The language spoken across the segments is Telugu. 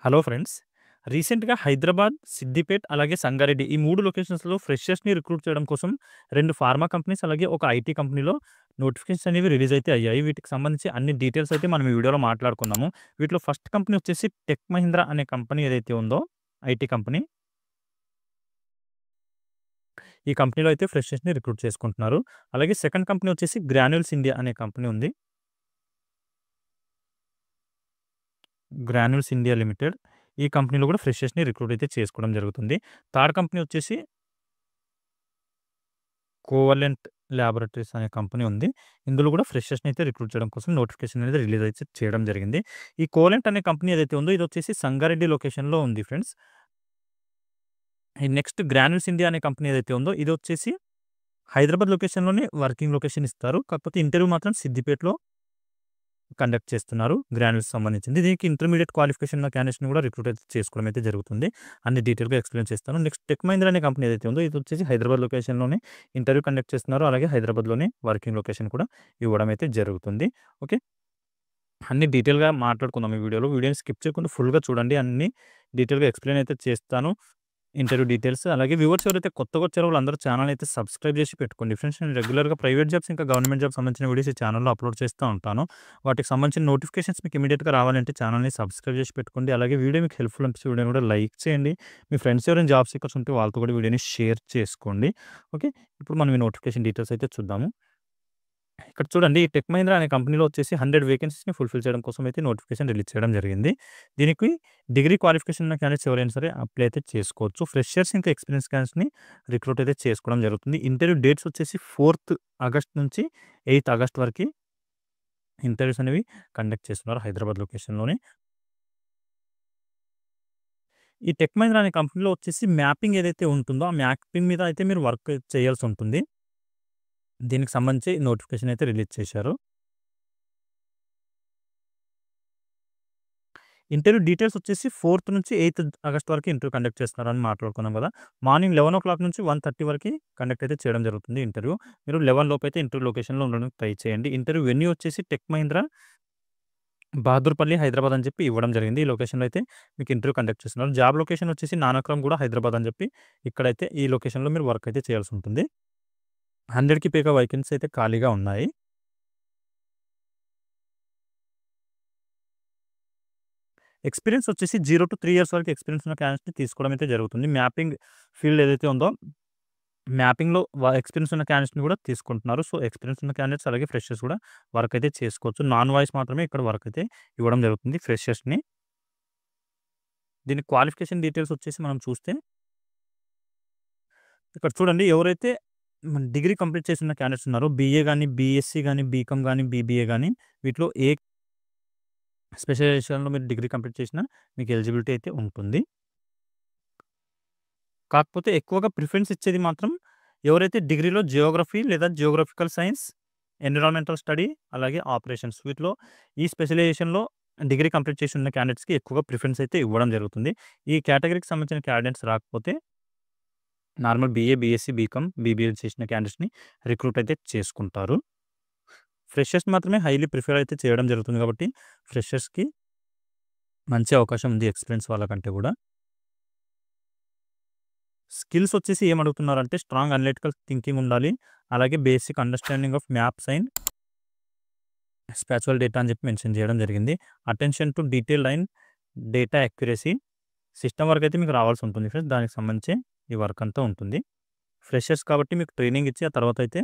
Hello friends. రీసెంట్‌గా హైదరాబాద్, సిద్దిపేట్ అలాగే సంగారెడ్డి ఈ 3 లొకేషన్స్‌లో ఫ్రెషర్స్‌ని రిక్రూట్ చేయడం కోసం 2 ఫార్మా కంపెనీస్ అలాగే ఒక ఐటీ కంపెనీలో నోటిఫికేషన్స్ అనేవి రిలీజ్ అయితే అయ్యాయి. వీటికి సంబంధించి అన్ని డీటెయిల్స్ అయితే మనం ఈ వీడియోలో మాట్లాడుకుందాము. వీటిలో ఫస్ట్ కంపెనీ వచ్చేసి టెక్ మహీంద్రా అనే కంపెనీ ఏదైతే ఉందో ఐటీ కంపెనీ. ఈ కంపెనీలో అయితే ఫ్రెషర్స్‌ని రిక్రూట్ చేసుకుంటున్నారు. అలాగే సెకండ్ కంపెనీ వచ్చేసి గ్రాన్యూల్స్ ఇండియా అనే కంపెనీ ఉంది. Granules India limited. ఈ కంపెనీలో కూడా ఫ్రెషర్స్‌ని రిక్రూట్ అయితే చేసుకోవడం జరుగుతుంది. థర్డ్ కంపెనీ వచ్చేసి కోవలెంట్ ల్యాబొరేటరీస్ అనే కంపెనీ ఉంది. ఇందులో కూడా ఫ్రెషర్స్‌ని అయితే రిక్రూట్ చేయడం కోసం నోటిఫికేషన్ అనేది రిలీజ్ అయితే చేయడం జరిగింది. ఈ కోవలెంట్ అనే కంపెనీ ఏదైతే ఉందో ఇదొచ్చేసి సంగారెడ్డి లొకేషన్‌లో ఉంది ఫ్రెండ్స్. ఈ నెక్స్ట్ గ్రాన్యూల్స్ ఇండియా అనే కంపెనీ ఏదైతే ఉందో ఇదొచ్చేసి హైదరాబాద్ లొకేషన్‌లోనే వర్కింగ్ లొకేషన్ ఇస్తారు. కాకపోతే ఇంటర్వ్యూ మాత్రం సిద్దిపేటలో కండక్ట్ చేస్తున్నారు. గ్రాన్యూల్స్ సంబంధించింది. దీనికి ఇంటర్మీడియేట్ క్వాలిఫికేషన్ ఉన్న క్యాండిడేట్స్‌ని కూడా రిక్రూట్ అయితే చేసుకోవడం అయితే జరుగుతుంది. అన్ని డీటెయిల్‌గా ఎక్స్‌ప్లెయిన్ చేస్తాను. నెక్స్ట్ టెక్ మహీంద్రా అనే కంపెనీ ఏదైతే ఉందో ఇదొచ్చేసి హైదరాబాద్ లొకేషన్‌లోనే ఇంటర్వ్యూ కండక్ట్ చేస్తున్నారు. అలాగే హైదరాబాద్‌లోనే వర్కింగ్ లొకేషన్ కూడా ఇవ్వడం అయితే జరుగుతుంది. ఓకే. అన్ని డీటెయిల్‌గా మాట్లాడుకుందాం ఈ వీడియోలో. వీడియోని స్కిప్ చేయకుండా ఫుల్‌గా చూడండి. అన్ని డీటెయిల్‌గా ఎక్స్‌ప్లెయిన్ అయితే చేస్తాను. ఇంటర్వ్యూ డీటెయిల్స్ అలాగే వ్యూవర్స్ ఎవరైతే కొత్తగా వచ్చారో వాళ్ళందరూ ఛానెల్‌ని అయితే సబ్స్క్రైబ్ చేసి పెట్టుకోండి. ఫ్రెండ్స్ నేను రెగ్యులర్‌గా ప్రైవేట్ జాబ్స్ ఇంకా గవర్నమెంట్ జాబ్స్ సంబంధించిన వీడియోస్ ఈ ఛానెల్‌లో అప్లోడ్ చేస్తూ ఉంటాను. వాటికి సంబంధించిన నోటిఫికేషన్స్ మీకు ఇమ్మీడియేట్‌గా రావాలంటే ఛానెల్‌ని సబ్స్క్రైబ్ చేసి పెట్టుకోండి. అలాగే వీడియో మీకు హెల్ప్‌ఫుల్ అనిపిస్తే వీడియోని కూడా లైక్ చేయండి. మీ ఫ్రెండ్స్ ఎవరైనా జాబ్ సీకర్స్ ఉంటే వాళ్ళతో కూడా వీడియోని షేర్ చేసుకోండి. ఓకే. ఇప్పుడు మనం ఈ నోటిఫికేషన్ డీటెయిల్స్ అయితే చూద్దాము. ఇక్కడ చూడండి ఈ టెక్ మహీంద్రా అనే కంపెనీలో వచ్చేసి 100 వేకెన్సీస్‌ని ఫుల్‌ఫిల్ చేయడం కోసం అయితే నోటిఫికేషన్ రిలీజ్ చేయడం జరిగింది. దీనికి డిగ్రీ క్వాలిఫికేషన్ ఉన్న క్యాండిడేట్స్ ఎవరైనా సరే అప్లై అయితే చేసుకోవచ్చు. ఫ్రెషర్స్ ఇంకా ఎక్స్‌పీరియన్స్ క్యాండిడేట్స్‌ని రిక్రూట్ అయితే చేసుకోవడం జరుగుతుంది. ఇంటర్వ్యూ డేట్స్ వచ్చేసి 4థ్ ఆగస్ట్ నుంచి 8థ్ ఆగస్ట్ వరకి ఇంటర్వ్యూస్ అనేవి కండక్ట్ చేస్తున్నారు హైదరాబాద్ లొకేషన్‌లోనే. ఈ టెక్ మహీంద్రా అనే కంపెనీలో వచ్చేసి మ్యాపింగ్ ఏదైతే ఉంటుందో ఆ మ్యాపింగ్ మీద అయితే మీరు వర్క్ చేయాల్సి ఉంటుంది. దీనికి సంబంధించి నోటిఫికేషన్ అయితే రిలీజ్ చేశారు. ఇంటర్వ్యూ డీటెయిల్స్ వచ్చేసి 4థ్ నుంచి 8థ్ ఆగస్ట్ వరకు ఇంటర్వ్యూ కండక్ట్ చేస్తున్నారని మాట్లాడుకున్నాం కదా! మార్నింగ్ 11:00 నుంచి 1:30 వరకి కండక్ట్ అయితే చేయడం జరుగుతుంది ఇంటర్వ్యూ. మీరు 11 లోపైతే ఇంటర్వ్యూ లొకేషన్‌లో ఉండడానికి ట్రై చేయండి. ఇంటర్వ్యూ వెన్యూ వచ్చేసి టెక్ మహీంద్రా బహదూర్‌పల్లి, హైదరాబాద్ అని చెప్పి ఇవ్వడం జరిగింది. ఈ లొకేషన్‌లో అయితే మీకు ఇంటర్వ్యూ కండక్ట్ చేస్తున్నారు. జాబ్ లొకేషన్ వచ్చేసి నానక్రమ్ గూడ, హైదరాబాద్ అని చెప్పి ఇక్కడైతే ఈ లొకేషన్‌లో మీరు వర్క్ అయితే చేయాల్సి ఉంటుంది. 100కి పైగా వేకెన్సీస్ అయితే ఖాళీగా ఉన్నాయి. ఎక్స్‌పీరియన్స్ వచ్చేసి 0-3 ఇయర్స్ వరకు ఎక్స్‌పీరియన్స్ ఉన్న క్యాండిడేట్స్‌ని తీసుకోవడం అయితే జరుగుతుంది. మ్యాపింగ్ ఫీల్డ్ ఏదైతే ఉందో మ్యాపింగ్‌లో ఎక్స్‌పీరియన్స్ ఉన్న క్యాండిడేట్స్‌ని కూడా తీసుకుంటున్నారు. సో, ఎక్స్‌పీరియన్స్ ఉన్న క్యాండిడేట్స్ అలాగే ఫ్రెషర్స్ కూడా వర్క్ అయితే చేసుకోవచ్చు. నాన్ వాయిస్ మాత్రమే ఇక్కడ వర్క్ అయితే ఇవ్వడం జరుగుతుంది ఫ్రెషర్స్‌ని. దీని క్వాలిఫికేషన్ డీటెయిల్స్ వచ్చేసి మనం చూస్తే ఇక్కడ చూడండి ఎవరైతే డిగ్రీ కంప్లీట్ చేసిన క్యాండిడేట్స్ ఉన్నారో బీఏ గాని, బీఎస్సీ గాని, బీకామ్ గాని, బీబీఏ గాని వీటిలో ఏ స్పెషలైజేషన్‌లో మీరు డిగ్రీ కంప్లీట్ చేసినా మీకు ఎలిజిబిలిటీ అయితే ఉంటుంది. కాకపోతే ఎక్కువగా ప్రిఫరెన్స్ ఇచ్చేది మాత్రం ఎవరైతే డిగ్రీలో జియోగ్రఫీ లేదా జియోగ్రాఫికల్ సైన్స్, ఎన్విరాన్మెంటల్ స్టడీ అలాగే ఆపరేషన్స్ వీటిలో ఈ స్పెషలైజేషన్‌లో డిగ్రీ కంప్లీట్ చేసి ఉన్న క్యాండిడేట్స్‌కి ఎక్కువగా ప్రిఫరెన్స్ అయితే ఇవ్వడం జరుగుతుంది. ఈ కేటగరీకి సంబంధించిన క్యాండిడేట్స్ రాకపోతే normal BA, BSc, BCom, BBA చేసిన క్యాండిడేట్స్‌ని రిక్రూట్ అయితే చేసుకుంటారు. ఫ్రెషర్స్ మాత్రమే హైలీ ప్రిఫర్ అయితే చేయడం జరుగుతుంది కాబట్టి ఫ్రెషర్స్‌కి మంచి అవకాశం ఉంది ఎక్స్‌పీరియన్స్ వాళ్ళకంటే కూడా. స్కిల్స్ వచ్చేసి ఏమడుగుతున్నారంటే స్ట్రాంగ్ అనలిటికల్ థింకింగ్ ఉండాలి. అలాగే basic understanding of maps and spatial data అని చెప్పి మెన్షన్ చేయడం జరిగింది. Attention to detail and data accuracy system work అయితే మీకు రావాల్సి ఉంటుంది ఫ్రెండ్స్. దానికి సంబంధించి ఈ వర్క్ అంతా ఉంటుంది. ఫ్రెషర్స్ కాబట్టి మీకు ట్రైనింగ్ ఇచ్చి ఆ తర్వాత అయితే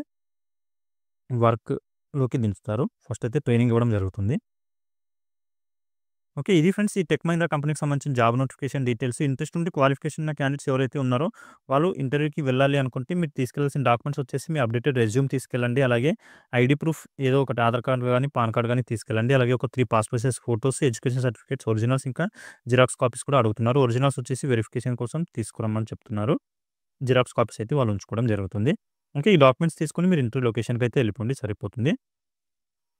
వర్క్‌లోకి దించుతారు. ఫస్ట్ అయితే ట్రైనింగ్ ఇవ్వడం జరుగుతుంది. ఓకే. ఇది ఫ్రెండ్స్ ఈ టెక్ మహీంద్రా కంపెనీకి సంబంధించిన జాబ్ నోటిఫికేషన్ డీటెయిల్స్. ఇంట్రెస్ట్ ఉండి క్వాలిఫికేషన్ ఉన్న క్యాండిడేట్స్ ఎవరైతే ఉన్నారో వాళ్ళు ఇంటర్వ్యూకి వెళ్ళాలి అనుకుంటే మీరు తీసుకెళ్లాల్సిన డాక్యుమెంట్స్ వచ్చేసి మీ అప్డేటెడ్ రెజ్యూమ్ తీసుకెళ్ళండి. అలాగే ఐడీ ప్రూఫ్ ఏదో ఒకటి ఆధార్ కార్డ్ గాని, పాన్ కార్డ్ గాని తీసుకెళ్ళండి. అలాగే ఒక 3 passport size photos, education certificates originals ఇంకా జిరాక్స్ కాపీస్ కూడా అడుగుతున్నారు. ఒరిజినల్స్ వచ్చేసి వెరిఫికేషన్ కోసం తీసుకురమ్మని చెప్తున్నారు. జిరాక్స్ కాపీస్ అయితే వాళ్ళు ఉంచుకోవడం జరుగుతుంది. ఓకే. ఈ డాక్యుమెంట్స్ తీసుకొని మీరు ఇంటర్వ్యూ లొకేషన్‌కి అయితే వెళ్ళిపోండి సరిపోతుంది.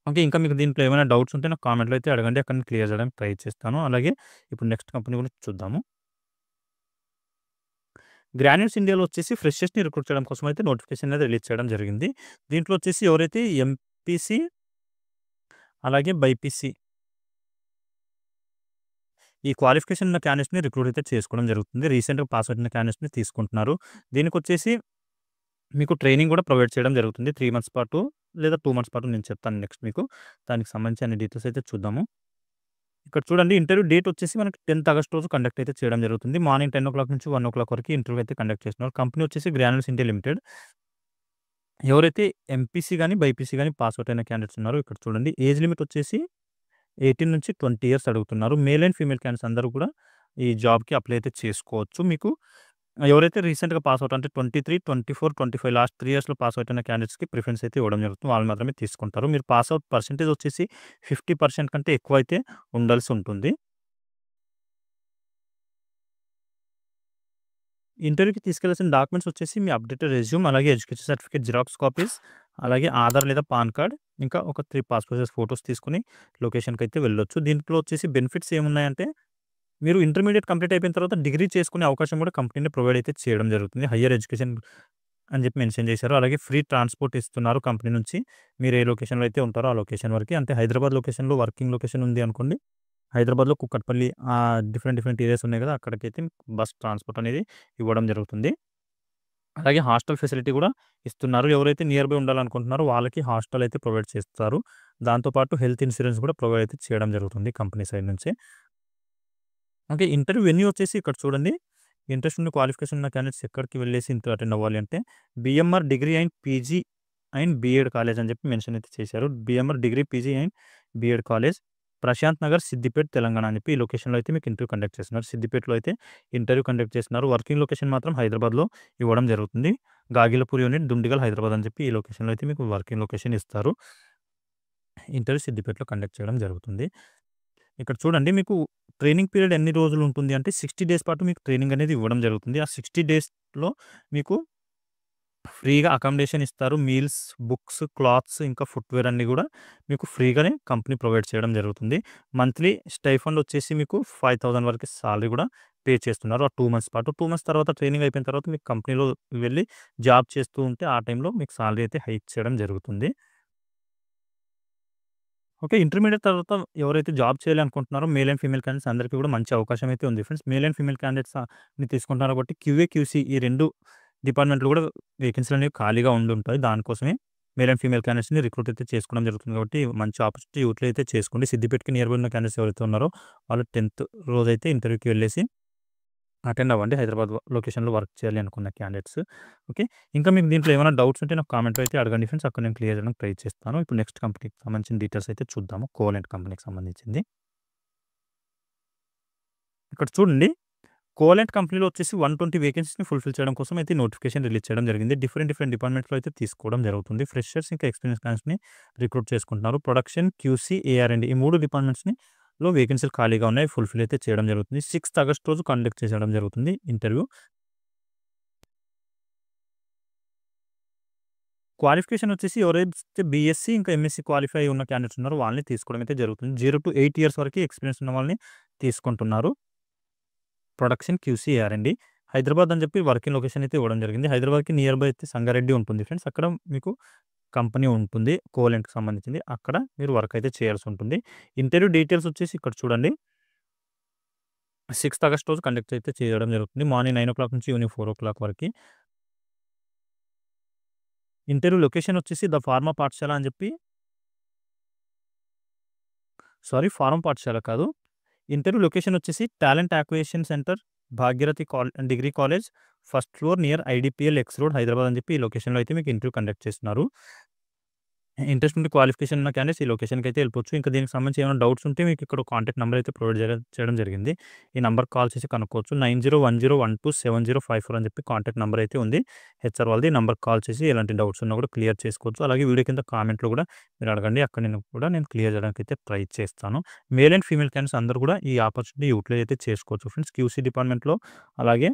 ఓకే. ఇంకా మీకు దీంట్లో ఏమైనా డౌట్స్ ఉంటే నాకు కామెంట్‌లో అయితే అడగండి. అక్కడ నేను క్లియర్ చేయడానికి ట్రై చేస్తాను. అలాగే ఇప్పుడు నెక్స్ట్ కంపెనీ గురించి చూద్దాము. గ్రాన్యూల్స్ ఇండియాలో వచ్చేసి ఫ్రెషర్స్‌ని రిక్రూట్ చేయడం కోసం అయితే నోటిఫికేషన్ అనేది రిలీజ్ చేయడం జరిగింది. దీంట్లో వచ్చేసి ఎవరైతే ఎంపీసీ అలాగే బైపీసీ ఈ క్వాలిఫికేషన్ ఉన్న క్యాండిడేట్స్‌ని రిక్రూట్ అయితే చేసుకోవడం జరుగుతుంది. రీసెంట్‌గా పాస్ అవుట్ అయిన క్యాండిడేట్స్‌ని తీసుకుంటున్నారు. దీనికొచ్చేసి మీకు ట్రైనింగ్ కూడా ప్రొవైడ్ చేయడం జరుగుతుంది. 3 మంత్స్ పాటు లేదా 2 మంత్స్ పాటు నేను చెప్తాను నెక్స్ట్ మీకు. దానికి సంబంధించి అన్ని డీటెయిల్స్ అయితే చూద్దాము. ఇక్కడ చూడండి ఇంటర్వ్యూ డేట్ వచ్చేసి మనకి 10థ్ ఆగస్ట్ రోజు కండక్ట్ అయితే చేయడం జరుగుతుంది. మార్నింగ్ 10:00 నుంచి 1:00 వరకు ఇంటర్వ్యూ అయితే కండక్ట్ చేస్తున్నారు. కంపెనీ వచ్చేసి గ్రాన్యూల్స్ ఇండియా లిమిటెడ్. ఎవరైతే ఎంపీసీ గాని, బైపీసీ గాని పాస్ అవుట్ అయిన క్యాండిడేట్స్ ఉన్నారో ఇక్కడ చూడండి ఏజ్ లిమిట్ వచ్చేసి 18 నుంచి 20 ఇయర్స్ అడుగుతున్నారు. మేల్ అండ్ ఫీమేల్ క్యాండిడేట్స్ అందరూ కూడా ఈ జాబ్‌కి అప్లై అయితే చేసుకోవచ్చు. మీకు ఎవరైతే రీసెంట్‌గా పాస్ అవుట్ అంటే 23, 24, 25 లాస్ట్ 3 ఇయర్స్‌లో పాస్ అవుట్ అయిన క్యాండిడేట్స్‌కి ప్రిఫరెన్స్ అయితే ఇవ్వడం జరుగుతుంది. వాళ్ళు మాత్రమే తీసుకుంటారు. మీరు పాస్ అవుట్ పర్సెంటేజ్ వచ్చేసి 50% కంటే ఎక్కువైతే ఉండాల్సి ఉంటుంది. ఇంటర్వ్యూకి తీసుకెళ్లాల్సిన డాక్యుమెంట్స్ వచ్చేసి మీ అప్డేటెడ్ రెజ్యూమ్, అలాగే ఎడ్యుకేషన్ సర్టిఫికేట్ జిరాక్స్ కాపీస్, అలాగే ఆధార్ లేదా పాన్ కార్డ్, ఇంకా ఒక 3 పాస్‌పోర్ట్ సైజ్ ఫోటోస్ తీసుకొని లొకేషన్‌కైతే వెళ్ళొచ్చు. దీంట్లో వచ్చేసి బెనిఫిట్స్ ఏమున్నాయంటే మీరు ఇంటర్మీడియేట్ కంప్లీట్ అయిపోయిన తర్వాత డిగ్రీ చేసుకునే అవకాశం కూడా కంపెనీ ప్రొవైడ్ అయితే చేయడం జరుగుతుంది. హైయర్ ఎడ్యుకేషన్ అని చెప్పి మెన్షన్ చేశారు. అలాగే ఫ్రీ ట్రాన్స్‌పోర్ట్ ఇస్తున్నారు కంపెనీ నుంచి. మీరు ఏ లొకేషన్‌లో అయితే ఉంటారో ఆ లొకేషన్ వరకి. అంటే హైదరాబాద్ లొకేషన్‌లో వర్కింగ్ లొకేషన్ ఉంది అనుకోండి. హైదరాబాద్‌లో కూకట్పల్లి డిఫరెంట్ డిఫరెంట్ ఏరియాస్ ఉన్నాయి కదా! అక్కడికైతే బస్ ట్రాన్స్‌పోర్ట్ అనేది ఇవ్వడం జరుగుతుంది. అలాగే హాస్టల్ ఫెసిలిటీ కూడా ఇస్తున్నారు. ఎవరైతే నియర్ బై ఉండాలనుకుంటున్నారో వాళ్ళకి హాస్టల్ అయితే ప్రొవైడ్ చేస్తారు. దాంతో పాటు హెల్త్ ఇన్స్యూరెన్స్ కూడా ప్రొవైడ్ అయితే చేయడం జరుగుతుంది కంపెనీ సైడ్ నుంచి. ఓకే. ఇంటర్వ్యూ వెన్యూ వచ్చేసి ఇక్కడ చూడండి. ఇంట్రెస్ట్ ఉన్న క్వాలిఫికేషన్ ఉన్న క్యాండిడేట్స్ ఎక్కడికి వెళ్ళేసి అటెండ్ అవ్వాలి అంటే BMR degree and PG and BEd college అని చెప్పి మెన్షన్ అయితే చేశారు. BMR degree, PG and BEd college, Prashant Nagar, Siddipet, Telangana అని చెప్పి ఈ లొకేషన్‌లో అయితే మీకు ఇంటర్వ్యూ కండక్ట్ చేస్తున్నారు. సిద్దిపేటలో అయితే ఇంటర్వ్యూ కండక్ట్ చేస్తున్నారు. వర్కింగ్ లొకేషన్ మాత్రం హైదరాబాద్‌లో ఇవ్వడం జరుగుతుంది. గాగిలపూర్ యూనిట్, దుండిగల్, హైదరాబాద్ అని చెప్పి ఈ లొకేషన్‌లో అయితే మీకు వర్కింగ్ లొకేషన్ ఇస్తారు. ఇంటర్వ్యూ సిద్దిపేటలో కండక్ట్ చేయడం జరుగుతుంది. ఇక్కడ చూడండి మీకు ట్రైనింగ్ పీరియడ్ ఎన్ని రోజులు ఉంటుంది అంటే 60 డేస్ పాటు మీకు ట్రైనింగ్ అనేది ఇవ్వడం జరుగుతుంది. ఆ 60 డేస్‌లో మీకు ఫ్రీగా అకామిడేషన్ ఇస్తారు. మీల్స్, బుక్స్, క్లాత్స్, ఇంకా ఫుట్‌వేర్ అన్నీ గూడా మీకు ఫ్రీగానే కంపెనీ ప్రొవైడ్ చేయడం జరుగుతుంది. మంత్లీ స్టైఫండ్ వచ్చేసి మీకు 5,000 వరకు సాలరీ గూడా పే చేస్తున్నారు. ఆ 2 మంత్స్ పాటు. 2 మంత్స్ తర్వాత ట్రైనింగ్ అయిపోయిన తర్వాత మీకు కంపెనీలో వెళ్లి జాబ్ చేస్తూ ఉంటే ఆ టైంలో మీకు సాలరీ అయితే హైక్ చేయడం జరుగుతుంది. ఓకే. ఇంటర్మీడియేట్ తర్వాత ఎవరైతే జాబ్ చేయాలి అనుకుంటున్నారో మేల్ అండ్ ఫీమేల్ క్యాండిడేట్స్ అందరికీ కూడా మంచి అవకాశం అయితే ఉంది ఫ్రెండ్స్. మేల్ అండ్ ఫీమేల్ క్యాండిడేట్స్‌ని తీసుకుంటున్నారు కాబట్టి క్యూఏ, క్యూసీ ఈ 2 డిపార్ట్మెంట్‌లు కూడా వేకెన్సీలు అనేవి ఖాళీగా ఉండుంటాయి. దానికోసమే మేల్ అండ్ ఫీమేల్ క్యాండిడేట్స్‌ని రిక్రూట్ అయితే చేసుకోవడం జరుగుతుంది కాబట్టి మంచి ఆపర్చునిటీ యూటిలైజ్ అయితే చేసుకోండి. సిద్దిపేటకి నియర్ బై ఉన్న క్యాండిడేట్స్ ఎవరైతే ఉన్నారో వాళ్ళు 10థ్ రోజైతే ఇంటర్వ్యూకి వెళ్ళేసి అటెండ్ అవ్వండి. హైదరాబాద్ లొకేషన్‌లో వర్క్ చేయాలి అనుకున్న క్యాండిడేట్స్. ఓకే. ఇంకా మీకు దీంట్లో ఏమైనా డౌట్స్ ఉంటే నాకు కామెంట్‌లో అయితే అడగండి ఫ్రెండ్స్. అక్కడ నేను క్లియర్ చేయడానికి ట్రై చేస్తాను. ఇప్పుడు నెక్స్ట్ కంపెనీకి సంబంధించిన డీటెయిల్స్ అయితే చూద్దాము. కోవలెంట్ కంపెనీకి సంబంధించింది. ఇక్కడ చూడండి కోవలెంట్ కంపెనీలో వచ్చేసి 120 వేకెన్సీస్‌ని ఫుల్‌ఫిల్ చేయడం కోసం అయితే నోటిఫికేషన్ రిలీజ్ చేయడం జరిగింది. డిఫరెంట్ డిఫరెంట్ డిపార్ట్మెంట్స్‌లో అయితే తీసుకోవడం జరుగుతుంది. ఫ్రెషర్స్ ఇంకా ఎక్స్‌పీరియన్స్ క్యాండిడేట్స్‌ని రిక్రూట్ చేసుకుంటున్నారు. ప్రొడక్షన్, క్యూసీ, ఏఆర్&డి ఈ 3 డిపార్ట్మెంట్స్‌లో వేకెన్సీలు ఖాళీగా ఉన్నాయి. ఫుల్‌ఫిల్ అయితే చేయడం జరుగుతుంది. 6థ్ ఆగస్ట్ రోజు కండక్ట్ చేయడం జరుగుతుంది ఇంటర్వ్యూ. క్వాలిఫికేషన్ వచ్చేసి ఎవరైతే బీఎస్సీ ఇంకా ఎంఎస్సీ క్వాలిఫై ఉన్న క్యాండిడేట్స్ ఉన్నారో వాళ్ళని తీసుకోవడం అయితే జరుగుతుంది. 0-8 ఇయర్స్ వరకు ఎక్స్‌పీరియన్స్ ఉన్న వాళ్ళని తీసుకుంటున్నారు. ప్రొడక్షన్, క్యూసీ, ఏఆర్&డి హైదరాబాద్ అని చెప్పి వర్కింగ్ లొకేషన్ అయితే ఇవ్వడం జరిగింది. హైదరాబాద్‌కి నియర్ బై అయితే సంగారెడ్డి ఉంటుంది ఫ్రెండ్స్. అక్కడ మీకు కంపెనీ ఉంటుంది. కోవలెంట్‌కి సంబంధించింది. అక్కడ మీరు వర్క్ అయితే చేయాల్సి ఉంటుంది. ఇంటర్వ్యూ డీటెయిల్స్ వచ్చేసి ఇక్కడ చూడండి. 6థ్ ఆగస్ట్ రోజు కండక్ట్ అయితే చేయడం జరుగుతుంది. మార్నింగ్ 9:00 నుంచి ఈవినింగ్ 4:00 వరకి. ఇంటర్వ్యూ లొకేషన్ వచ్చేసి ద ఫార్మా పాఠశాల అని చెప్పి ఫారం పాఠశాల కాదు. ఇంటర్వ్యూ లొకేషన్ వచ్చేసి talent acquisition centre, Bhagyarathi degree college, first floor near IDPL X road, Hyderabad అని చెప్పి ఈ లొకేషన్‌లో అయితే మీకు ఇంటర్వ్యూ కండక్ట్ చేస్తున్నారు. ఇంట్రెస్ట్ ఉండి క్వాలిఫికేషన్ ఉన్న క్యాండిడేట్స్ ఈ లొకేషన్‌కి అయితే వెళ్ళిపోవచ్చు. ఇంకా దీనికి సంబంధించి ఏమైనా డౌట్స్ ఉంటే మీకు ఇక్కడ కాంటాక్ట్ నంబర్ అయితే ప్రొవైడ్ చేయడం జరిగింది. ఈ నంబర్‌కి కాల్ చేసి కనుక్కోవచ్చు. 9010127054 అని చెప్పి కాంటాక్ట్ నంబర్ అయితే ఉంది. హెచ్ఆర్ వాళ్ళది. ఈ నంబర్‌కి కాల్ చేసి ఎలాంటి డౌట్స్ ఉన్నా కూడా క్లియర్ చేసుకోవచ్చు. అలాగే వీడియో కింద కామెంట్‌లో కూడా మీరు అడగండి. అక్కడ నేను క్లియర్ చేయడానికి అయితే ట్రై చేస్తాను. మేల్ అండ్ ఫీమేల్ క్యాండిడేట్స్ అందరూ కూడా ఈ ఆపర్చునిటీ యూటిలైజ్ అయితే చేసుకోవచ్చు ఫ్రెండ్స్. క్యూసీ డిపార్ట్మెంట్‌లో అలాగే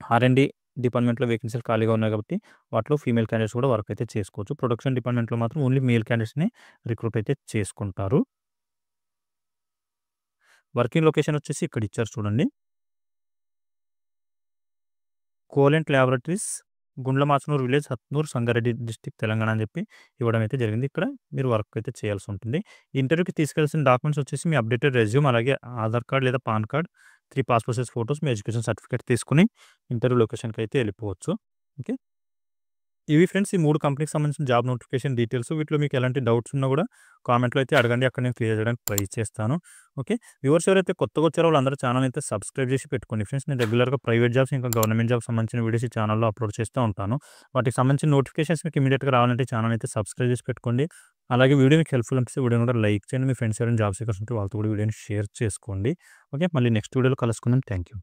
ఆర్&డి డిపార్ట్మెంట్‌లో వేకెన్సీలు ఖాళీగా ఉన్నాయి కాబట్టి వాటిలో ఫీమేల్ క్యాండిడేట్స్ కూడా వర్క్ అయితే చేసుకోవచ్చు. ప్రొడక్షన్ డిపార్ట్మెంట్‌లో మాత్రం ఓన్లీ మేల్ క్యాండిడేట్స్‌ని రిక్రూట్ అయితే చేసుకుంటారు. వర్కింగ్ లొకేషన్ వచ్చేసి ఇక్కడ ఇచ్చారు చూడండి. Covalent Laboratories Gundlamachanur village, Hatnoor, Sangareddy district, Telangana అని చెప్పి ఇవ్వడం అయితే జరిగింది. ఇక్కడ మీరు వర్క్ అయితే చేయాల్సి ఉంటుంది. ఈ ఇంటర్వ్యూకి తీసుకెళ్లాల్సిన డాక్యుమెంట్స్ వచ్చేసి మీ అప్డేటెడ్ రెజ్యూమ్, అలాగే ఆధార్ కార్డ్ లేదా PAN card, 3 passport size photos, మీ ఎడ్యుకేషన్ సర్టిఫికేట్ తీసుకొని ఇంటర్వ్యూ లొకేషన్‌కి అయితే వెళ్ళిపోవచ్చు. ఓకే. ఇవి ఫ్రెండ్స్ ఈ 3 కంపెనీకి సంబంధించిన జాబ్ నోటిఫికేషన్ డీటెయిల్స్. వీటిలో మీకు ఎలాంటి డౌట్స్ ఉన్నా కూడా కామెంట్‌లో అయితే అడగండి. అక్కడ నేను క్లియర్ చేయడానికి ట్రై చేస్తాను. ఓకే. వ్యూవర్స్ ఎవరైతే కొత్తగా వచ్చారో వాళ్ళందరూ ఛానెల్ అయితే సబ్స్క్రైబ్ చేసి పెట్టుకోండి ఫ్రెండ్స్. నేను రెగ్యులర్‌గా ప్రైవేట్ జాబ్స్, ఇంకా గవర్నమెంట్ జాబ్స్ సంబంధించిన వీడియోస్ ఈ ఛానెల్‌లో అప్లోడ్ చేస్తూ ఉంటాను. వాటికి సంబంధించిన నోటిఫికేషన్స్ మీకు ఇమ్మీడియేట్‌గా రావాలంటే ఛానెల్ అయితే సబ్స్క్రైబ్ చేసి పెట్టుకోండి. అలాగే వీడియో మీకు హెల్ప్‌ఫుల్ అనిపిస్తే వీడియోని కూడా లైక్ చేయండి. మీ ఫ్రెండ్స్ ఎవరైనా జాబ్ సీకర్స్ ఉంటే వాళ్ళతో కూడా వీడియోని షేర్ చేసుకోండి. ఓకే. మళ్ళీ నెక్స్ట్ వీడియోలో కలుసుకుందాం. Thank you.